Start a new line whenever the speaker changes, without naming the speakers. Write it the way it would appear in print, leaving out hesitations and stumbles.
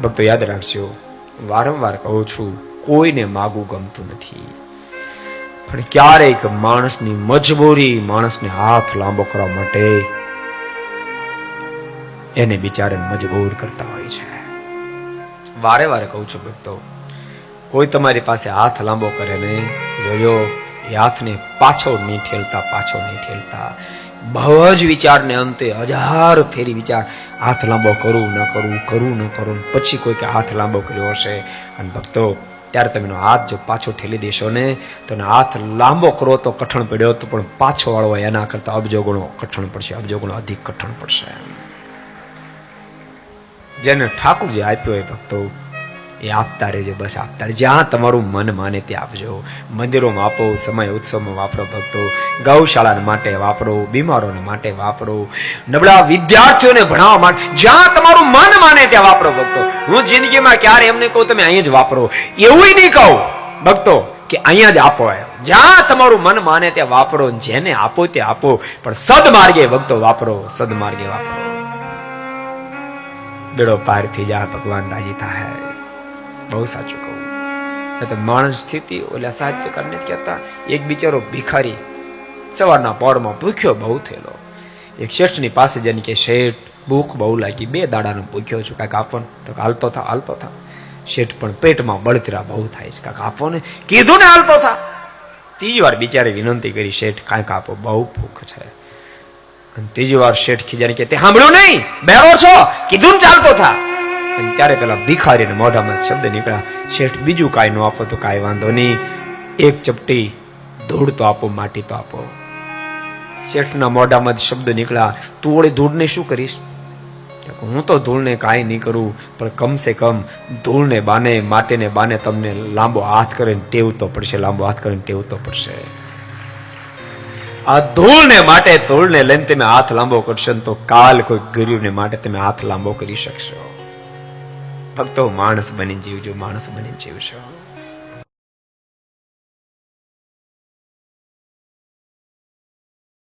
ભક્તો યાદ રાખજો, વારંવાર કહું છું, કોઈને માગવું ગમતું નથી, પણ ક્યારેક માણસની મજબૂરી માણસને હાથ લાંબો કરવા માટે એને બિચારાને મજબૂર કરતા હોય છે. વારે વારે કહું છું ભક્તો, કોઈ તમારી પાસે હાથ લાંબો કરે ને, જોજો એ હાથને પાછો નહીં ઠેલતા. બહુ જ વિચારને અંતે 1000 ફેરી વિચાર, હાથ લાંબો કરું ન કરું, પછી કોઈ કે હાથ લાંબો કર્યો હશે. અને ભક્તો ત્યારે તમે હાથ જો પાછો ઠેલી દેશો ને, તો હાથ લાંબો કરો તો કઠણ પડ્યો, તો પણ પાછો વાળવો એના કરતા અબજો ગણો કઠણ પડશે, અબજો ગણો અધિક કઠણ પડશે. જેને ઠાકોરજી આપ્યો હોય ભક્તો, એ આપતા રહેજો, બસ આપતા રહેજો. જ્યાં તમારું મન માને ત્યાં આપજો. મંદિરોમાં આપો, સમય ઉત્સવમાં વાપરો ભક્તો, ગૌશાળા માટે વાપરો, બીમારોને માટે વાપરો, નબળા વિદ્યાર્થીઓને ભણાવવા માટે, જ્યાં તમારું મન માને ત્યાં વાપરો ભક્તો. હું જિંદગીમાં ક્યારે એમને કહું તમે અહીંયા જ વાપરો, એવું નહીં કહું ભક્તો કે અહીંયા જ આપો. જ્યાં તમારું મન માને ત્યાં વાપરો, જેને આપો તે આપો, પણ સદમાર્ગે ભક્તો વાપરો, સદમાર્ગે વાપરો. બેડો પાર થઈ જાય, ભગવાન રાજી થાય. બહુ સાચું કહું. તો માણસ સ્થિતિ ઓલા સાહિત્યકારને કહેતા, એક બિચારો ભિખારી સવારના પોરમાં ભૂખ્યો બહુ થયેલો, એક શેઠની પાસે જઈને કે, શેઠ ભૂખ બહુ લાગી, 2 દાડાનો ભૂખ્યો છું, કાંઈક આપો ને. તો હાલતો થા. શેઠ પણ પેટમાં બળતરા બહુ થાય છે, કાંઈક આપો ને. કીધું ને હાલતો થા. 3 વાર બિચારે વિનંતી કરી, શેઠ કાંઈક આપો, બહુ ભૂખ છે. અને 3જી વાર શેઠ ખીજાને કે, તે સાંભળ્યું નહીં, બેરો છો, કીધું ને ચાલતો થા. ત્યારે પેલા ભિખારીને મોઢામાં શબ્દ નીકળ્યા, શેઠ બીજું કાંઈ ન આપો તો કાંઈ વાંધો નહીં, 1 ચપટી ધૂળ તો આપો, માટી તો આપો. શેઠના મોઢામાં શબ્દ નીકળ્યા, તું ઓળી ધૂળને શું કરીશ? હું તો ધૂળને કાંઈ નહીં કરું, પણ કમસે કમ ધૂળને બાને, માટીને બાને તમને લાંબો હાથ કરીને ટેવતો પડશે, લાંબો હાથ કરીને ટેવતો પડશે. આ ધૂળને માટે, ધૂળને લઈને તમે હાથ લાંબો કરશો તો કાલ કોઈ ગરીબને માટે તમે હાથ લાંબો કરી શકશો. ભક્તો માણસ બની જીવજો, માણસ બની જીવશો.